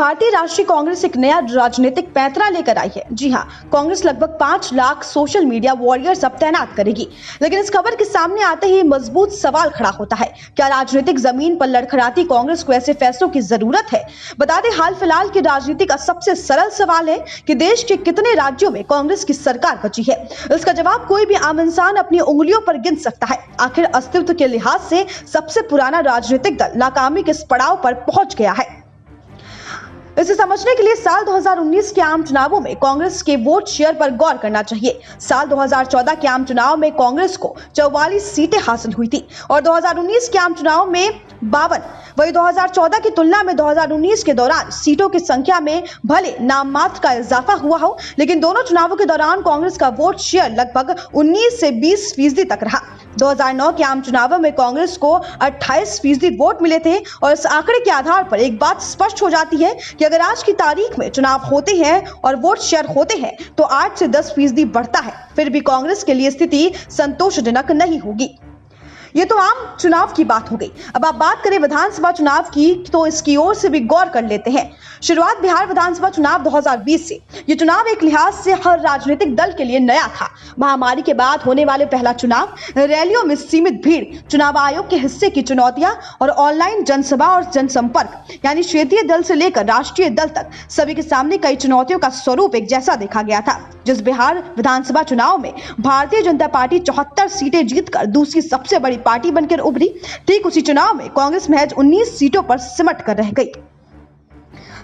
भारतीय राष्ट्रीय कांग्रेस एक नया राजनीतिक पैंतरा लेकर आई है। जी हां, कांग्रेस लगभग 5 लाख सोशल मीडिया वॉरियर्स अब तैनात करेगी। लेकिन इस खबर के सामने आते ही मजबूत सवाल खड़ा होता है, क्या राजनीतिक जमीन पर लड़खड़ाती कांग्रेस को ऐसे फैसलों की जरूरत है? बता दें, हाल फिलहाल की राजनीति का सबसे सरल सवाल है कि देश के कितने राज्यों में कांग्रेस की सरकार बची है। इसका जवाब कोई भी आम इंसान अपनी उंगलियों पर गिन सकता है। आखिर अस्तित्व के लिहाज से सबसे पुराना राजनीतिक दल नाकामी के इस पड़ाव पर पहुंच गया है। इसे समझने के लिए साल 2019 के आम चुनावों में कांग्रेस के वोट शेयर पर गौर करना चाहिए। साल 2014 के आम चुनाव में कांग्रेस को 44 सीटें हासिल हुई थी और 2019 के आम चुनाव में 52। वही 2014 की तुलना में 2019 के दौरान सीटों की संख्या में भले नाम मात्र का इजाफा हुआ हो, लेकिन दोनों चुनावों के दौरान कांग्रेस का वोट शेयर लगभग 19 से 20% तक रहा। 2009 के आम चुनावों में कांग्रेस को 28% वोट मिले थे और इस आंकड़े के आधार पर एक बात स्पष्ट हो जाती है कि अगर आज की तारीख में चुनाव होते हैं और वोट शेयर होते हैं तो 8 से 10% बढ़ता है, फिर भी कांग्रेस के लिए स्थिति संतोषजनक नहीं होगी। ये तो आम चुनाव की बात हो गई। अब आप बात करें विधानसभा चुनाव की, तो इसकी ओर से भी गौर कर लेते हैं। शुरुआत बिहार विधानसभा चुनाव 2020 से। ये चुनाव एक लिहाज से हर राजनीतिक दल के लिए नया था। महामारी के बाद होने वाले पहला चुनाव, रैलियों में सीमित भीड़, चुनाव आयोग के हिस्से की चुनौतियां और ऑनलाइन जनसभा और जनसंपर्क, यानी क्षेत्रीय दल से लेकर राष्ट्रीय दल तक सभी के सामने कई चुनौतियों का स्वरूप एक जैसा देखा गया था। जिस बिहार विधानसभा चुनाव में भारतीय जनता पार्टी 74 सीटें जीतकर दूसरी सबसे बड़ी पार्टी बनकर उभरी, ठीक उसी चुनाव में कांग्रेस महज 19 सीटों पर सिमट कर रह गई।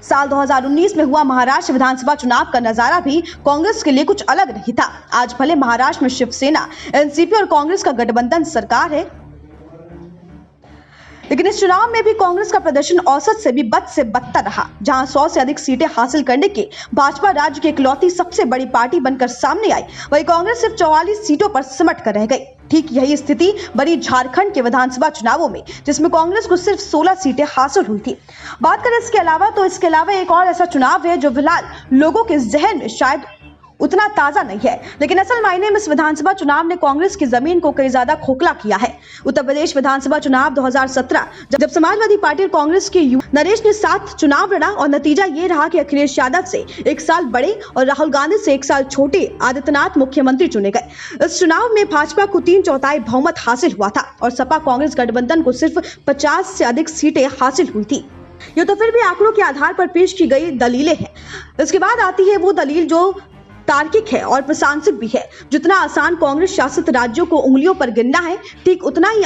साल 2019 में हुआ महाराष्ट्र विधानसभा चुनाव का नजारा भी कांग्रेस के लिए कुछ अलग नहीं था। आज भले महाराष्ट्र में शिवसेना, एनसीपी और कांग्रेस का गठबंधन सरकार है, लेकिन इस चुनाव में भी कांग्रेस का प्रदर्शन औसत से भी बद से बदतर रहा। जहां 100 से अधिक सीटें हासिल करने के भाजपा राज्य की इकलौती सबसे बड़ी पार्टी बनकर सामने आई, वही कांग्रेस सिर्फ 44 सीटों पर सिमट कर रह गई। ठीक यही स्थिति बनी झारखंड के विधानसभा चुनावों में, जिसमें कांग्रेस को सिर्फ 16 सीटें हासिल हुई थी। बात करें इसके अलावा एक और ऐसा चुनाव है जो फिलहाल लोगों के जहन में शायद उतना ताजा नहीं है, लेकिन असल मायने में इस विधानसभा चुनाव ने कांग्रेस की जमीन को कई ज्यादा खोखला किया है। उत्तर प्रदेश विधानसभा चुनाव 2017, जब समाजवादी पार्टी और कांग्रेस के नरेश ने साथ चुनाव लड़ा और नतीजा ये रहा कि अखिलेश यादव से 1 साल बड़े और राहुल गांधी से 1 साल छोटे आदित्यनाथ मुख्यमंत्री चुने गए। इस चुनाव में भाजपा को 3/4 बहुमत हासिल हुआ था और सपा कांग्रेस गठबंधन को सिर्फ 50 से अधिक सीटें हासिल हुई थी। ये तो फिर भी आंकड़ों के आधार पर पेश की गई दलीलें हैं। इसके बाद आती है वो दलील जो तार्किक है और प्रासंगिक भी है। जितना आसान कांग्रेस शासित राज्यों को उंगलियों पर गिनना है, ठीक उतना ही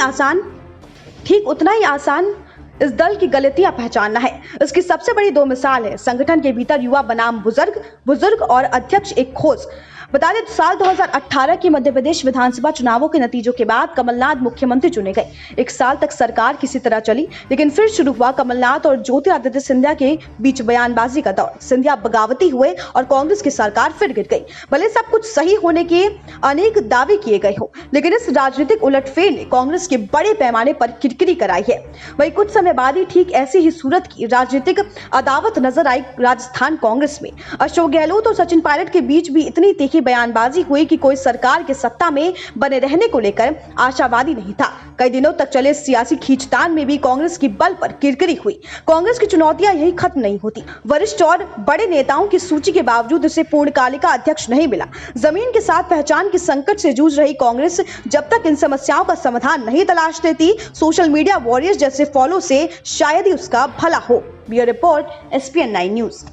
आसान इस दल की गलतियां पहचानना है। इसकी सबसे बड़ी 2 मिसाल है, संगठन के भीतर युवा बनाम बुजुर्ग और अध्यक्ष एक खोज। बता दें, साल 2018 के मध्य प्रदेश विधानसभा चुनावों के नतीजों के बाद कमलनाथ मुख्यमंत्री चुने गए। 1 साल तक सरकार किसी तरह चली, लेकिन फिर शुरू हुआ कमलनाथ और ज्योतिरादित्य सिंधिया के बीच बयानबाजी का दौर। सिंधिया बगावती हुए और कांग्रेस की सरकार फिर गिर गई। भले सब कुछ सही होने के अनेक दावे किए गए हो, लेकिन इस राजनीतिक उलटफेर ने कांग्रेस के बड़े पैमाने पर किरकिरी कराई है। वही कुछ समय बाद ही ठीक ऐसी ही सूरत की राजनीतिक अदावत नजर आई राजस्थान कांग्रेस में। अशोक गहलोत और सचिन पायलट के बीच भी इतनी तीखी बयानबाजी हुई कि कोई सरकार के सत्ता में बने रहने को लेकर आशावादी नहीं था। कई दिनों तक चले सियासी खींचतान में भी कांग्रेस की बल पर किरकिरी हुई। कांग्रेस की चुनौतियां यही खत्म नहीं होती। वरिष्ठ और बड़े नेताओं की सूची के बावजूद उसे पूर्णकालिका अध्यक्ष नहीं मिला। जमीन के साथ पहचान के संकट से जूझ रही कांग्रेस जब तक इन समस्याओं का समाधान नहीं तलाश लेती, सोशल मीडिया वॉरियर्स जैसे फॉलो से शायद ही उसका भला हो। Bureau report, SPN9 news.